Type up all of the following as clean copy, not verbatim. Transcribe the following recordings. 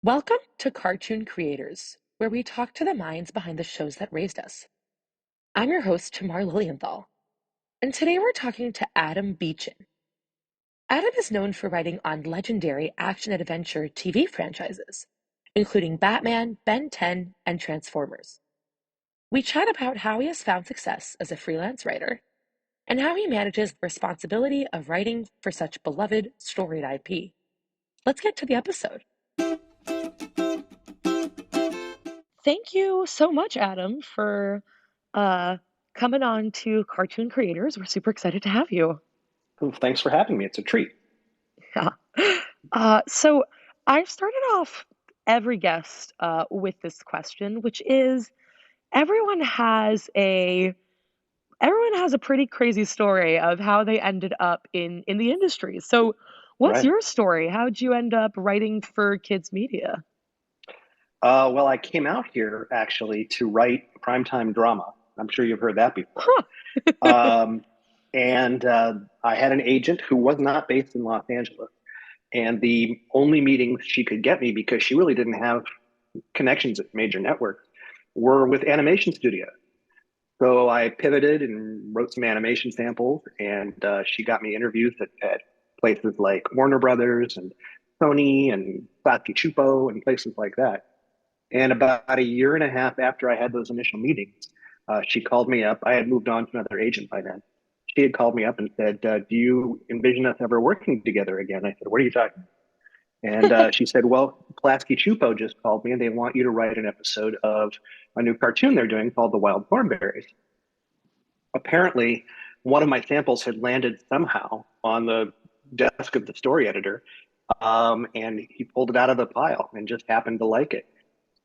Welcome to Cartoon Creators, where we talk to the minds behind the shows that raised us. I'm your host, Tamar Lilienthal, and today we're talking to Adam Beechen. Adam is known for writing on legendary action-adventure TV franchises, including Batman, Ben 10, and Transformers. We chat about how he has found success as a freelance writer and how he manages the responsibility of writing for such beloved, storied IP. Let's get to the episode. Thank you so much, Adam, for uh, coming on to Cartoon Creators. We're super excited to have you. Well, thanks for having me. It's a treat. Yeah. So I've started off every guest with this question, which is everyone has a everyone has a pretty crazy story of how they ended up in the industry. So what's Right. your story? How'd you end up writing for kids media? Well, I came out here actually to write primetime drama. I'm sure you've heard that before. Huh. Um, and I had an agent who was not based in Los Angeles. And the only meetings she could get me, because she really didn't have connections at major networks, were with animation studios. So I pivoted and wrote some animation samples, and she got me interviews at places like Warner Brothers and Sony and Klasky Chupo and places like that. And about a year and a half after I had those initial meetings, she called me up. I had moved on to another agent by then. She had called me up and said, "Do you envision us ever working together again?" I said, "What are you talking about?" And she said, "Well, Klasky Chupo just called me and they want you to write an episode of a new cartoon they're doing called The Wild Thornberrys." Apparently, one of my samples had landed somehow on the desk of the story editor, and he pulled it out of the pile and just happened to like it.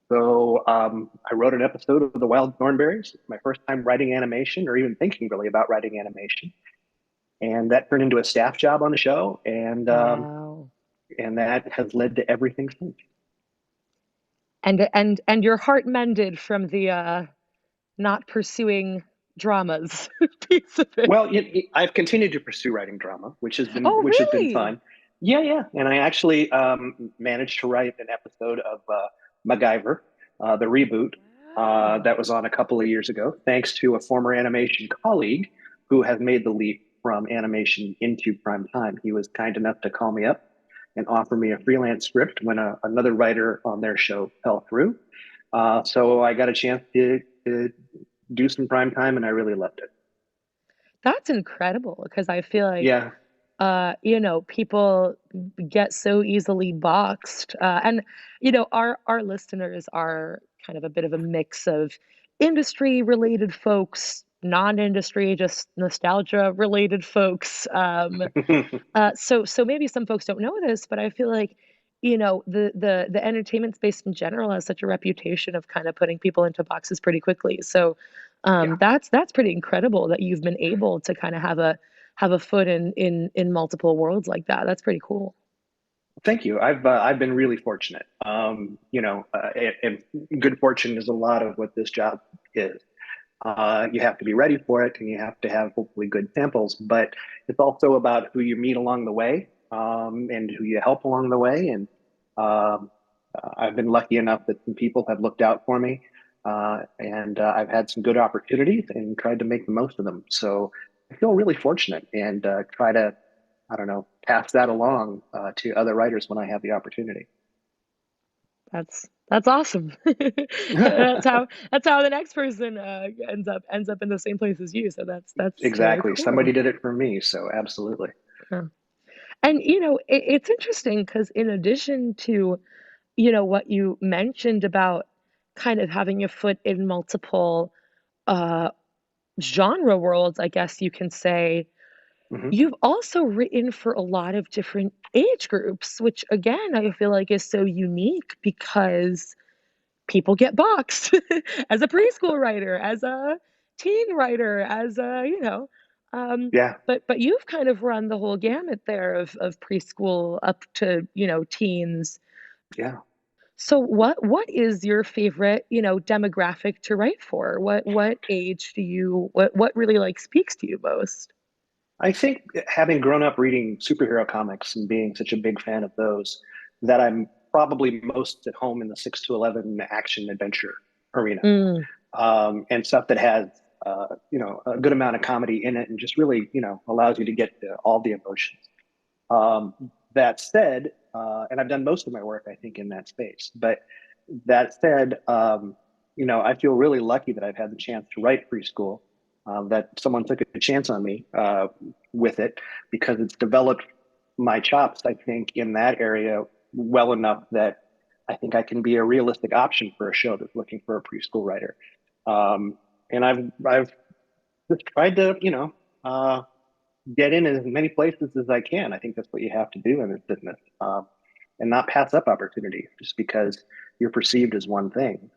So I wrote an episode of The Wild Thornberrys. My first time writing animation, or even thinking really about writing animation, and that turned into a staff job on the show, Wow. and that has led to everything since. And your heart mended from the not pursuing dramas piece of it. Well, I've continued to pursue writing drama, Oh, which has been really? fun. Yeah, yeah, and I actually managed to write an episode of MacGyver, the reboot, that Wow. was on a couple of years ago, thanks to a former animation colleague who has made the leap from animation into prime time. He was kind enough to call me up and offer me a freelance script when another writer on their show fell through. So I got a chance to do some prime time, and I really loved it. That's incredible because I feel like Yeah. people get so easily boxed. And our listeners are kind of a bit of a mix of industry related folks, non-industry, just nostalgia related folks. So maybe some folks don't know this, but I feel like, the entertainment space in general has such a reputation of kind of putting people into boxes pretty quickly. So Yeah. that's pretty incredible that you've been able to kind of have a foot in multiple worlds like that. That's pretty cool. Thank you. I've been really fortunate. And good fortune is a lot of what this job is. You have to be ready for it, and you have to have hopefully good samples. But it's also about who you meet along the way, and who you help along the way. And um, I've been lucky enough that some people have looked out for me, and I've had some good opportunities and tried to make the most of them. So I feel really fortunate, and try to, I don't know, pass that along to other writers when I have the opportunity. That's awesome. That's how the next person ends up in the same place as you. So that's very Exactly. cool. Somebody did it for me, so absolutely. Yeah. And it's interesting because in addition to what you mentioned about kind of having your foot in multiple uh genre worlds, I guess you can say, Hmm. you've also written for a lot of different age groups, which again I feel like is so unique because people get boxed as a preschool writer, as a teen writer, as a, um, Yeah, but you've kind of run the whole gamut there of preschool up to, teens. yeah. So what is your favorite, demographic to write for? What age do you what really like speaks to you most? I think having grown up reading superhero comics and being such a big fan of those, that I'm probably most at home in the 6 to 11 action adventure arena, Mm. and stuff that has a good amount of comedy in it, and just really allows you to get to all the emotions. That said, and I've done most of my work, I think, in that space. But that said, I feel really lucky that I've had the chance to write preschool, that someone took a chance on me with it, because it's developed my chops, I think, in that area well enough that I think I can be a realistic option for a show that's looking for a preschool writer. And I've just tried to, get in as many places as I can. I think that's what you have to do in this business, and not pass up opportunities just because you're perceived as one thing.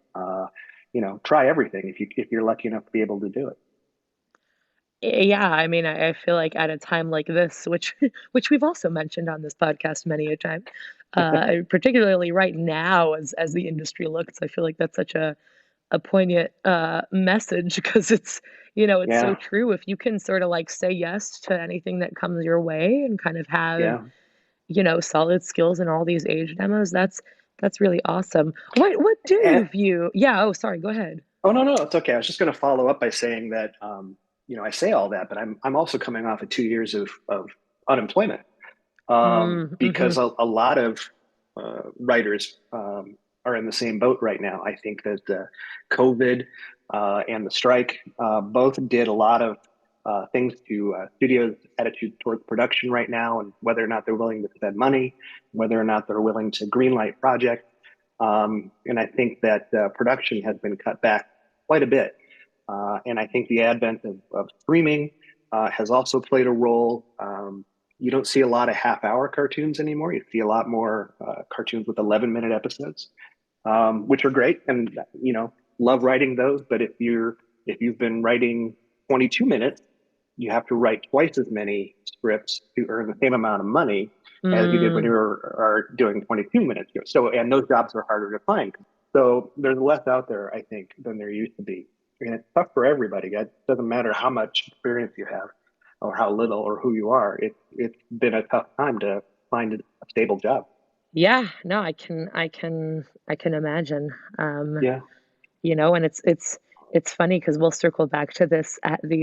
Try everything if you're lucky enough to be able to do Yeah, I mean, I feel like at a time like this, which which we've also mentioned on this podcast many a time, it. particularly right now as the industry looks, I feel like that's such a poignant message because it's so Yeah, true. If you can sort of like say yes to anything that comes your way and kind of have, yeah. solid skills in all these age demos, that's really awesome. What do And you view? Yeah, oh, sorry, go ahead. oh, no, it's okay. I was just going to follow up by saying that I say all that, but I'm also coming off of 2 years of unemployment, Mm-hmm. because a lot of writers are in the same boat right now. I think that COVID and the strike both did a lot of things to studios' attitude towards production right now, and whether or not they're willing to spend money, whether or not they're willing to greenlight projects. And I think that production has been cut back quite a bit. And I think the advent of streaming has also played a role. You don't see a lot of half-hour cartoons anymore. You see a lot more cartoons with 11-minute episodes, which are great, and love writing those. But if you've been writing 22 minutes, you have to write twice as many scripts to earn the same amount of money as you did when you Mm. are doing 22 minutes. So, and those jobs are harder to find. So there's less out there, I think, than there used to be. And it's tough for everybody. It doesn't matter how much experience you have or how little or who you are. It's been a tough time to find a stable job. Yeah, no, I can imagine. Yeah. And it's funny because we'll circle back to this at the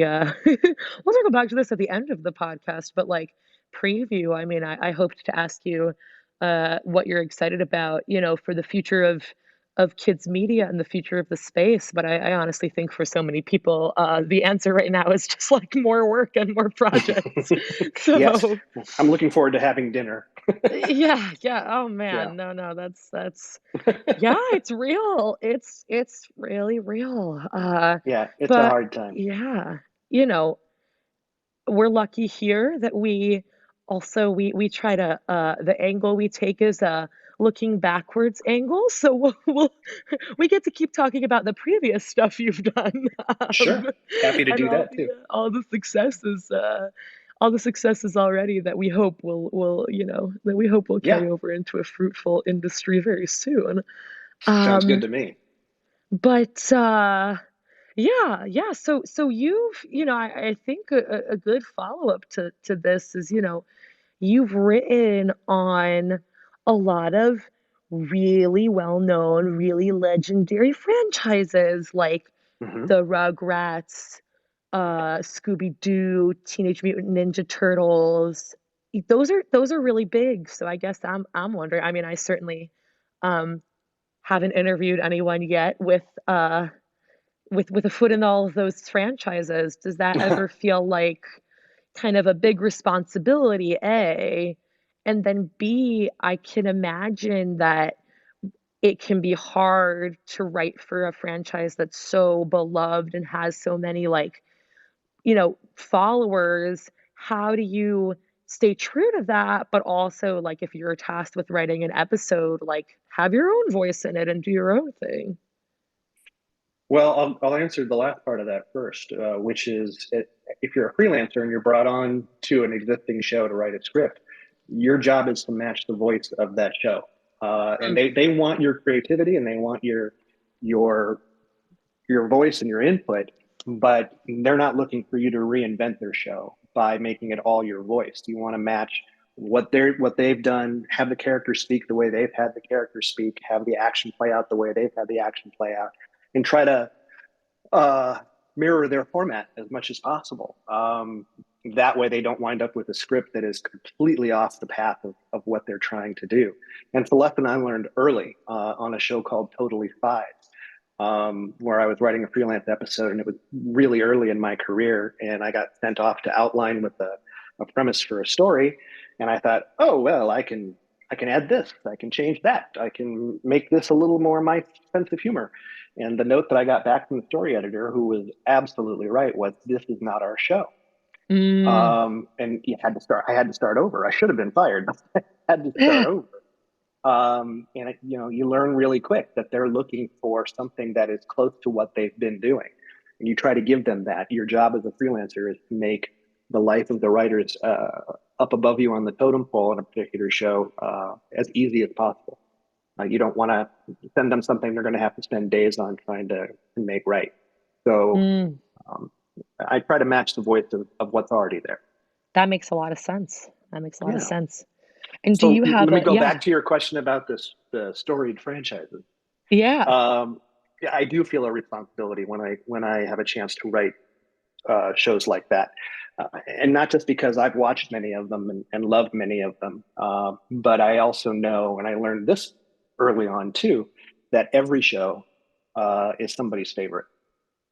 we'll circle back to this at the end of the podcast, but like preview, I mean, I hoped to ask you what you're excited about, for the future of kids media and the future of the space. But I honestly think for so many people, the answer right now is just like more work and more projects. Yes. So I'm looking forward to having dinner. yeah, yeah. Oh Yeah. man, no, that's yeah, it's real. It's really real. Yeah. It's a But hard time. yeah, you know, we're lucky here that we try to the angle we take is a looking backwards angle. So we get to keep talking about the previous stuff you've done, um, Sure. Happy to and do that too. all the successes already that we hope will Yeah. carry over into a fruitful industry very soon. Sounds good Um, to me. but yeah, yeah. So I think a good follow-up to this is, you've written on a lot of really well-known, really legendary franchises like Hmm. the Rugrats, Scooby-Doo, Teenage Mutant Ninja Turtles. Those are really big. So I guess I'm wondering. I mean, I certainly um haven't interviewed anyone yet with a foot in all of those franchises. Does that ever feel like kind of a big responsibility, A? And then B, I can imagine that it can be hard to write for a franchise that's so beloved and has so many like, followers. How do you stay true to that, but also like if you're tasked with writing an episode, like have your own voice in it and do your own thing? Well, I'll answer the last part of that first, which is if you're a freelancer and you're brought on to an existing show to write a script, your job is to match the voice of that show. And Mm, they want your creativity, and they want your your voice and your input, but they're not looking for you to reinvent their show by making it all your voice. You want to match what they've done, have the characters speak the way they've had the characters speak, have the action play out the way they've had the action play out, and try to uh, mirror their format as much as possible. That way, they don't wind up with a script that is completely off the path of what they're trying to do. And it's a lesson I learned early on a show called Totally Five, where I was writing a freelance episode, and it was really early in my career, and I got sent off to outline with a premise for a story, and I thought, oh well, I can add this, I can change that, I can make this a little more my sense of humor. And the note that I got back from the story editor, who was absolutely right, was this is not our show. Mm. And you had to start. I had to start over. I should have been fired. I had to start over. And you learn really quick that they're looking for something that is close to what they've been doing, and you try to give them that. Your job as a freelancer is to make the life of the writers up above you on the totem pole in a particular show as easy as possible. You don't want to send them something they're going to have to spend days on trying to make right. So Mm. um, I try to match the voice of what's already there. That makes a lot of sense. That makes a lot of Yeah. sense. And do So you have let me a, go yeah, back to your question about the storied franchises. yeah. Um, yeah, I do feel a responsibility when I have a chance to write shows like that, and not just because I've watched many of them and loved many of them, but I also know, and I learned this early on too, that every show is somebody's favorite,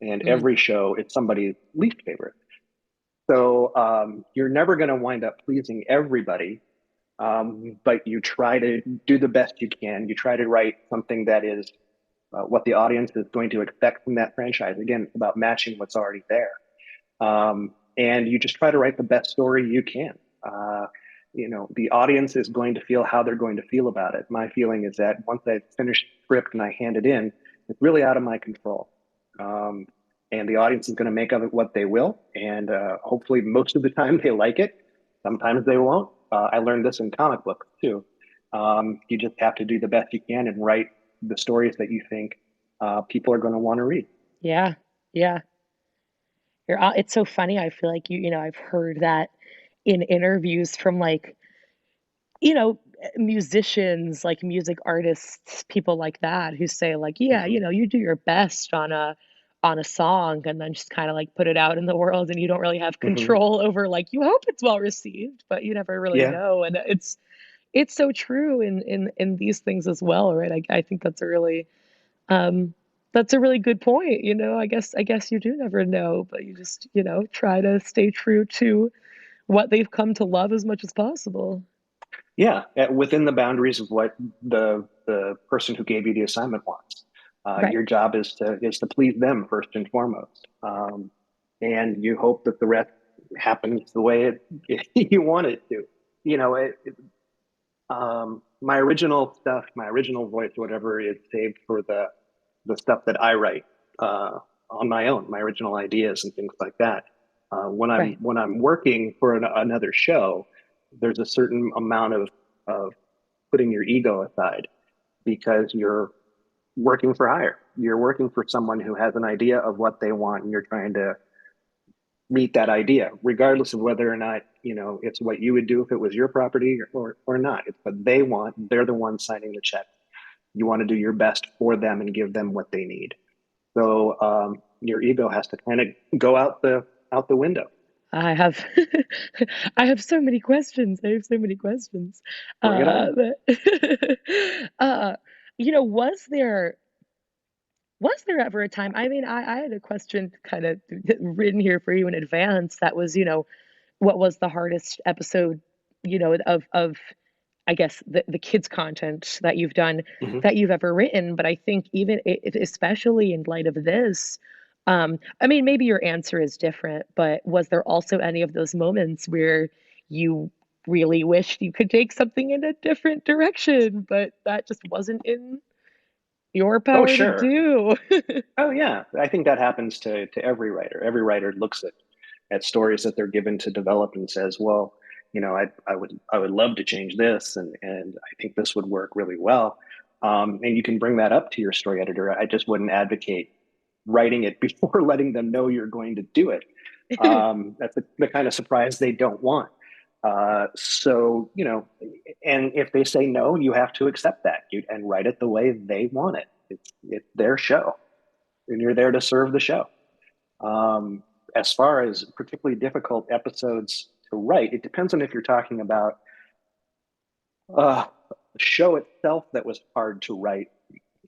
and Mm. every show is somebody's least favorite. So you're never going to wind up pleasing everybody, but you try to do the best you can. You try to write something that is what the audience is going to expect from that franchise. Again, it's about matching what's already there. And you just try to write the best story you can. The audience is going to feel how they're going to feel about it. My feeling is that once I finish the script and I hand it in, it's really out of my control. Um, and the audience is going to make of it what they will. And hopefully, most of the time, they like it. Sometimes they won't. I learned this in comic books too. You just have to do the best you can and write the stories that you think people are going to want to read. Yeah. Yeah. It's so funny. I feel like I've heard that in interviews from like, musicians, like music artists, people like that who say like, yeah, Mm-hmm. you do your best on a song and then just kind of like put it out in the world and you don't really have Mm-hmm. control over like you hope it's well received, but you never really Yeah. know. And it's so true in these things as well, right? I think um that's a really good point. I guess you do never know, but you just, try to stay true to what they've come to love as much as possible. Yeah, within the boundaries of what the person who gave you the assignment wants. Right. Your job is to please them first and foremost, and you hope that the rest happens the way you want it to. My original stuff, my original voice, whatever, is saved for the stuff that I write on my own, my original ideas and things like that. Right. When I'm working for another show, there's a certain amount of putting your ego aside because you're working for hire. You're working for someone who has an idea of what they want, and you're trying to meet that idea, regardless of whether or not it's what you would do if it was your property or not. It's what they want. They're the ones signing the check. You want to do your best for them and give them what they need. So your ego has to kind of go out the window. I have I have so many questions. I have so many questions. Bring it on. But uh, was there ever a time? I mean, I had a question kind of written here for you in advance that was, what was the hardest episode, of I guess the kids content that you've done Mm-hmm. that you've ever written. But I think even especially in light of this, I mean, maybe your answer is different, but was there also any of those moments where you really wished you could take something in a different direction, but that just wasn't in your Oh, power to sure. do? Oh, yeah. I think that happens to every writer. Every writer looks at stories that they're given to develop and says, well, I would love to change this, and I think this would work really well. And you can bring that up to your story editor. I just wouldn't advocate writing it before letting them know you're going to do it. That's the kind of surprise they don't want. So, and if they say no, you have to accept that and write it the way they want it. It's their show, and you're there to serve the show. Um, as far as particularly difficult episodes to write, it depends on if you're talking about the show itself that was hard to write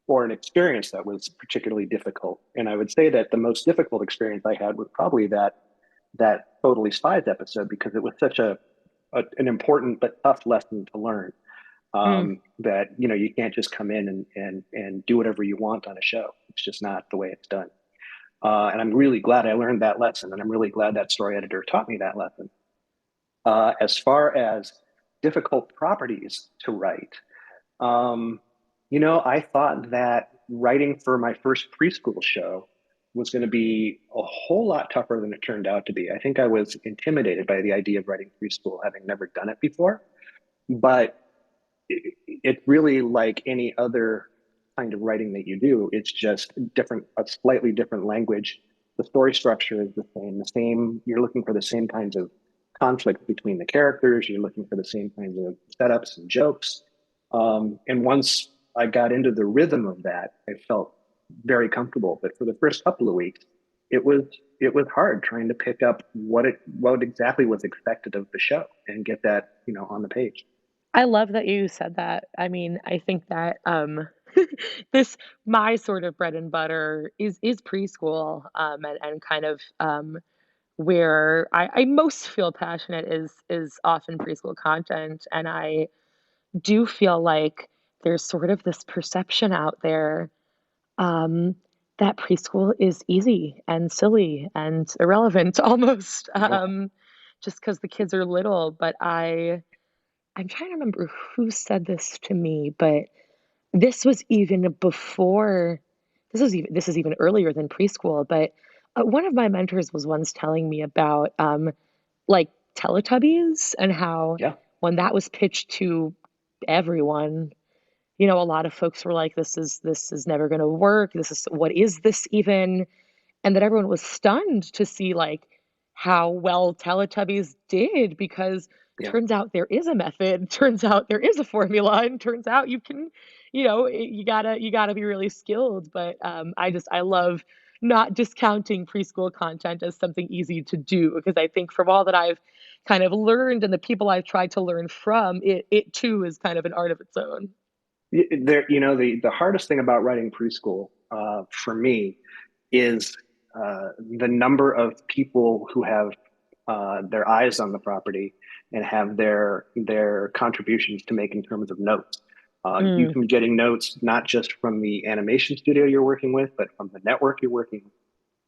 or an experience that was particularly difficult. And I would say that the most difficult experience I had was probably that Totally Spies episode because it was such an important but tough lesson to learn. Mm. That you can't just come in and do whatever you want on a show. It's just not the way it's done. And I'm really glad I learned that lesson, and I'm really glad that story editor taught me that lesson. As far as difficult properties to write, um, I thought that writing for my first preschool show was going to be a whole lot tougher than it turned out to be. I think I was intimidated by the idea of writing preschool, having never done it before. But it's really like any other kind of writing that you do. It's just different, a slightly different language. The story structure is the same. You're looking for the same kinds of conflict between the characters. You're looking for the same kinds of setups and jokes. And once I got into the rhythm of that, I felt very comfortable. But for the first couple of weeks, it was it was hard trying to pick up what exactly was expected of the show and get that on the page. I love that you said that. I mean, I think that this my sort of bread and butter is preschool, and kind of where I most feel passionate is often preschool content, and I do feel like there's sort of this perception out there um, that preschool is easy and silly and irrelevant almost, Yeah, just because the kids are little. But I'm trying to remember who said this to me, but this was even before this is even earlier than preschool, but one of my mentors was once telling me about like Teletubbies and how yeah, when that was pitched to everyone, a lot of folks were like, this is never going to work. This is what is this even? And that everyone was stunned to see like how well Teletubbies did because yeah. turns out there is a method, turns out there is a formula, and turns out you can, you gotta be really skilled. But I love not discounting preschool content as something easy to do because I think from all that I've kind of learned and the people I've tried to learn from, it too is kind of an art of its own. The hardest thing about writing preschool for me is the number of people who have their eyes on the property and have their contributions to make in terms of notes. You Mm. can be getting notes not just from the animation studio you're working with, but from the network you're working with.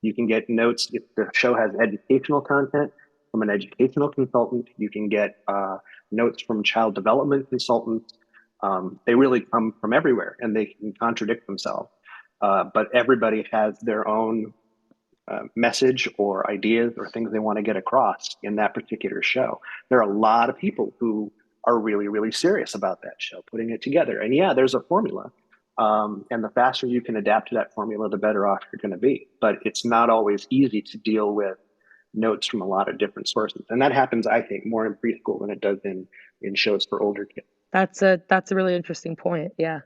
You can get notes if the show has educational content from an educational consultant. You can get notes from child development consultants. They really come from everywhere and they can contradict themselves. But everybody has their own message or ideas or things they want to get across in that particular show. There are a lot of people who are really, really serious about that show, putting it together. And yeah, there's a formula. And the faster you can adapt to that formula, the better off you're going to be. But it's not always easy to deal with notes from a lot of different sources. And that happens, I think, more in preschool than it does in shows for older kids. That's a really interesting point. Yeah.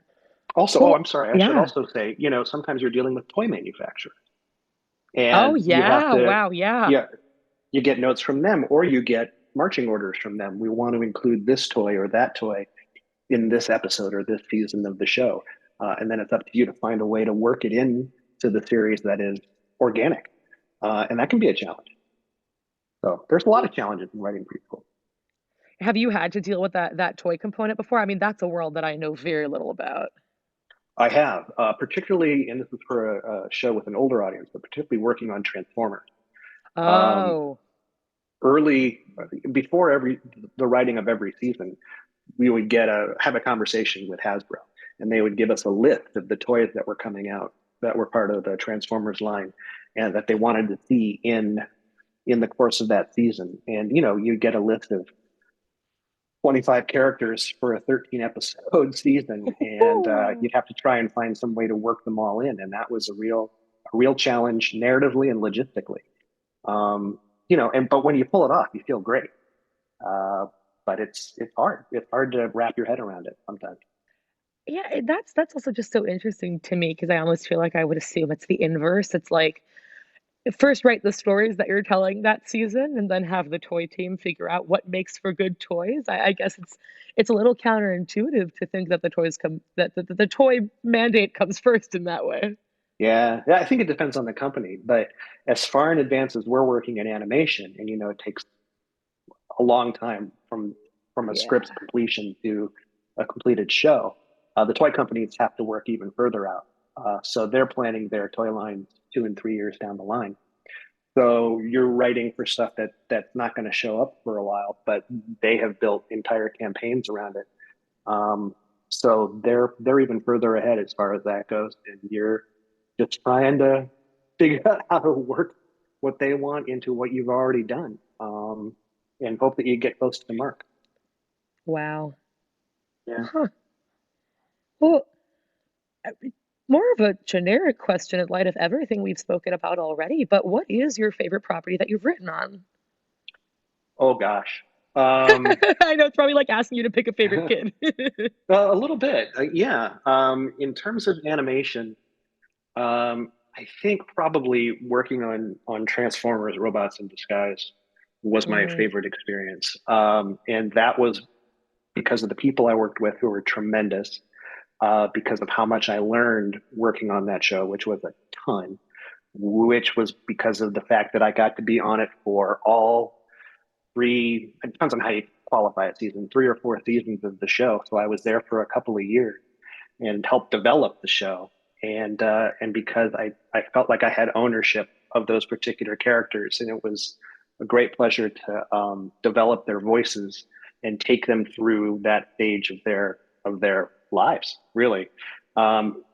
Also, oh, Well, I'm sorry. I should yeah. also say, sometimes you're dealing with toy manufacturers Oh, and you have yeah. to, Wow. Yeah. yeah, you get notes from them or you get marching orders from them. We want to include this toy or that toy in this episode or this season of the show. And then it's up to you to find a way to work it in to the series that is organic. And that can be a challenge. So there's a lot of challenges in writing preschool. Have you had to deal with that toy component before? I mean, that's a world that I know very little about. I have, particularly, and this is for a show with an older audience, but particularly working on Transformers. Um, Oh. early, before the writing of every season, we would have a conversation with Hasbro, and they would give us a list of the toys that were coming out that were part of the Transformers line, and that they wanted to see in the course of that season. And you get a list of 25 characters for a 13 episode season, and you'd have to try and find some way to work them all in, and that was a real challenge narratively and logistically. And but when you pull it off, you feel great. But it's hard. It's hard to wrap your head around it sometimes. Yeah, that's also just so interesting to me because I almost feel like I would assume it's the inverse. It's like first write the stories that you're telling that season and then have the toy team figure out what makes for good toys. I guess it's a little counterintuitive to think that the toys come that the toy mandate comes first in that way. Yeah, yeah, I think it depends on the company, but as far in advance as we're working in animation, and it takes a long time from a script's Yeah. completion to a completed show. The toy companies have to work even further out, so they're planning their toy lines 2 and 3 years down the line. So you're writing for stuff that's not going to show up for a while, but they have built entire campaigns around it. Um, so they're even further ahead as far as that goes, and you're just trying to figure out how to work what they want into what you've already done, and hope that you get close to the mark. Wow. Yeah. Huh. Well, uh, more of a generic question in light of everything we've spoken about already, but what is your favorite property that you've written on? Oh gosh. Um, I know it's probably like asking you to pick a favorite kid. a little bit, yeah. In terms of animation, I think probably working on Transformers: Robots in Disguise was my Mm, favorite experience, and that was because of the people I worked with who were tremendous, because of how much I learned working on that show, which was a ton, which was because of the fact that I got to be on it for all three, it depends on how you qualify a season, 3 or 4 seasons of the show. So I was there for a couple of years and helped develop the show. And because I felt like I had ownership of those particular characters, and it was a great pleasure to develop their voices and take them through that stage of their lives. Really,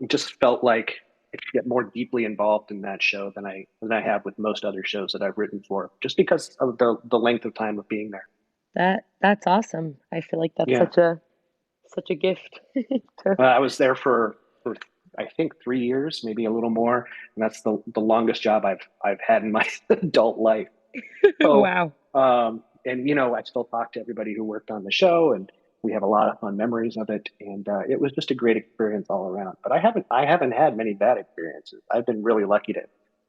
just felt like I could get more deeply involved in that show than I have with most other shows that I've written for, just because of the length of time of being there. that's awesome. I feel like that's Yeah, such a gift to I was there for I think 3 years, maybe a little more, and that's the longest job I've had in my adult life. So, wow. and I still talk to everybody who worked on the show, and we have a lot of fun memories of it. And it was just a great experience all around. But I haven't had many bad experiences. I've been really lucky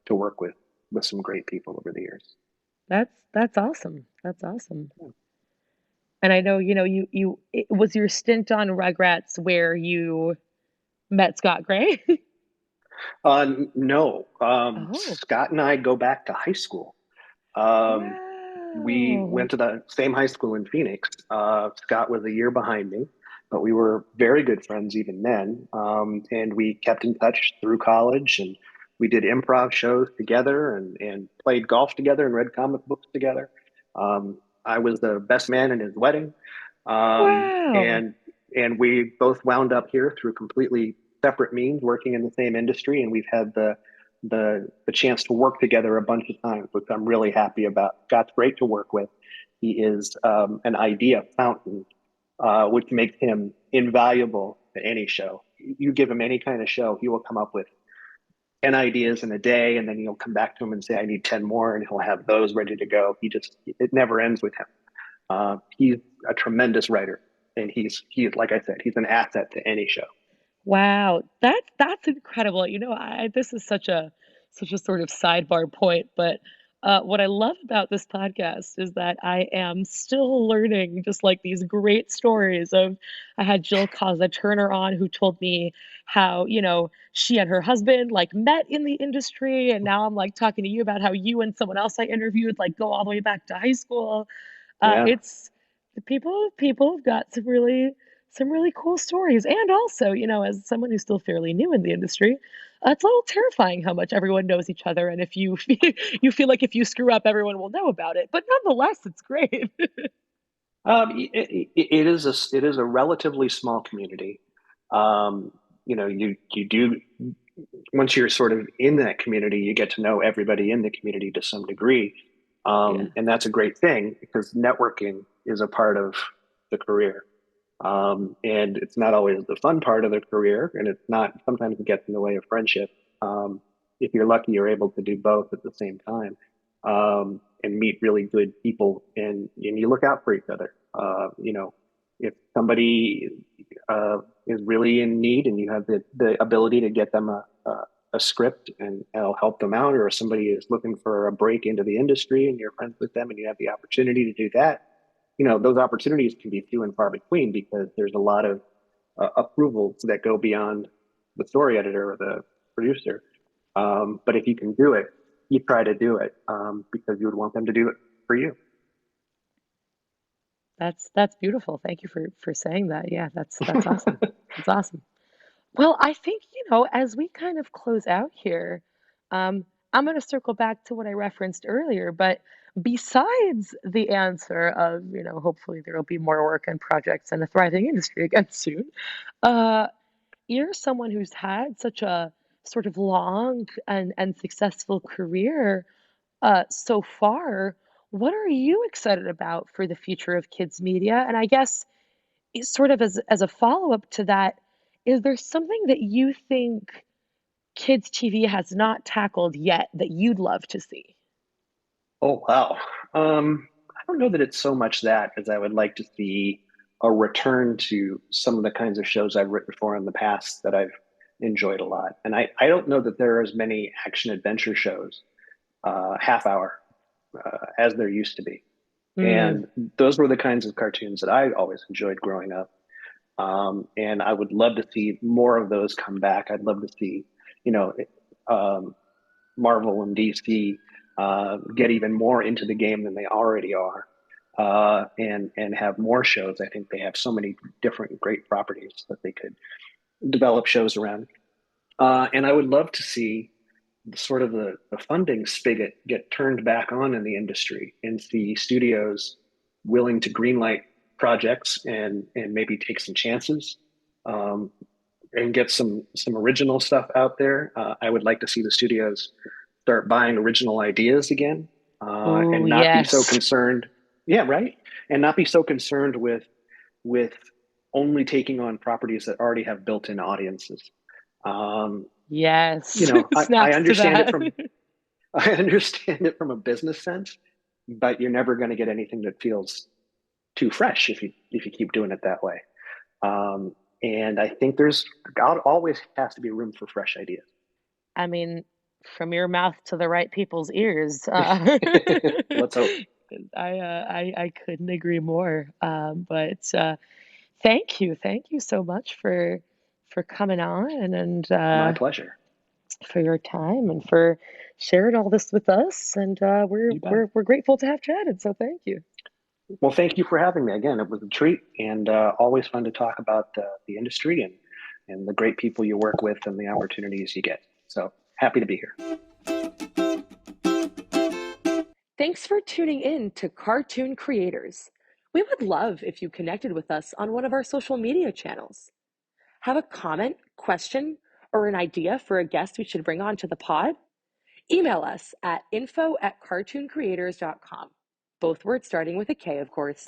to work with some great people over the years. That's awesome. That's awesome. And I know, you it was your stint on Rugrats where you met Scott Gray? No, Oh, Scott and I go back to high school. Um, we wow. went to the same high school in Phoenix. Scott was a year behind me, but we were very good friends even then. And we kept in touch through college, and we did improv shows together and played golf together and read comic books together. I was the best man in his wedding. Um, Wow. and and we both wound up here through completely separate means, working in the same industry, and we've had the chance to work together a bunch of times, which I'm really happy about. Scott's great to work with. He is an idea fountain, which makes him invaluable to any show. You give him any kind of show, he will come up with 10 ideas in a day, and then you'll come back to him and say, I need 10 more, and he'll have those ready to go. It never ends with him. He's a tremendous writer, and he's like I said, he's an asset to any show. Wow, that's incredible. This is such a sort of sidebar point, but what I love about this podcast is that I am still learning just like these great stories of I had Jill Kaza Turner on who told me how, she and her husband like met in the industry, and now I'm like talking to you about how you and someone else I interviewed like go all the way back to high school. Yeah. It's the people have got some really cool stories. And also, as someone who's still fairly new in the industry, it's a little terrifying how much everyone knows each other. And if you you feel like if you screw up, everyone will know about it. But nonetheless, it's great. It is a relatively small community. Um, you do, once you're sort of in that community, you get to know everybody in the community to some degree, Yeah. and that's a great thing because networking is a part of the career. And it's not always the fun part of the career, and it's not, sometimes it gets in the way of friendship. If you're lucky, you're able to do both at the same time. and meet really good people, and you look out for each other. If somebody is really in need and you have the ability to get them a script and it'll help them out, or if somebody is looking for a break into the industry and you're friends with them and you have the opportunity to do that, those opportunities can be few and far between because there's a lot of approvals that go beyond the story editor or the producer. But if you can do it, you try to do it because you would want them to do it for you. That's beautiful. Thank you for saying that. Yeah, that's awesome. That's awesome. Well, I think, as we kind of close out here, I'm going to circle back to what I referenced earlier, but besides the answer of, hopefully there will be more work and projects and a thriving industry again soon, uh, you're someone who's had such a sort of long and successful career so far. What are you excited about for the future of kids media? And I guess sort of as a follow-up to that, is there something that you think kids TV has not tackled yet that you'd love to see? Oh, wow. I don't know that it's so much that as I would like to see a return to some of the kinds of shows I've written for in the past that I've enjoyed a lot. And I don't know that there are as many action adventure shows, half hour, as there used to be. Mm, And those were the kinds of cartoons that I always enjoyed growing up. And I would love to see more of those come back. I'd love to see, you know, um, Marvel and DC get even more into the game than they already are, and have more shows. I think they have so many different great properties that they could develop shows around. And I would love to see sort of the funding spigot get turned back on in the industry and see studios willing to greenlight projects and maybe take some chances, um, and get some original stuff out there. I would like to see the studios start buying original ideas again, oh, and not be so yes. concerned. Yeah, right. And not be so concerned with only taking on properties that already have built-in audiences. Um, Yes. I Snaps to understand it that. from I understand it from a business sense, but you're never going to get anything that feels too fresh if you keep doing it that way. Um, and I think there's God always has to be room for fresh ideas. I mean, from your mouth to the right people's ears. Let's hope. I couldn't agree more. But thank you so much for coming on and My pleasure. for your time and for sharing all this with us. And You bet. we're grateful to have chatted. So thank you. Well, thank you for having me again. It was a treat and always fun to talk about the industry and the great people you work with and the opportunities you get. So happy to be here. Thanks for tuning in to Cartoon Creators. We would love if you connected with us on one of our social media channels. Have a comment, question, or an idea for a guest we should bring on to the pod? Email us at info@cartooncreators.com. Both words starting with a K, of course.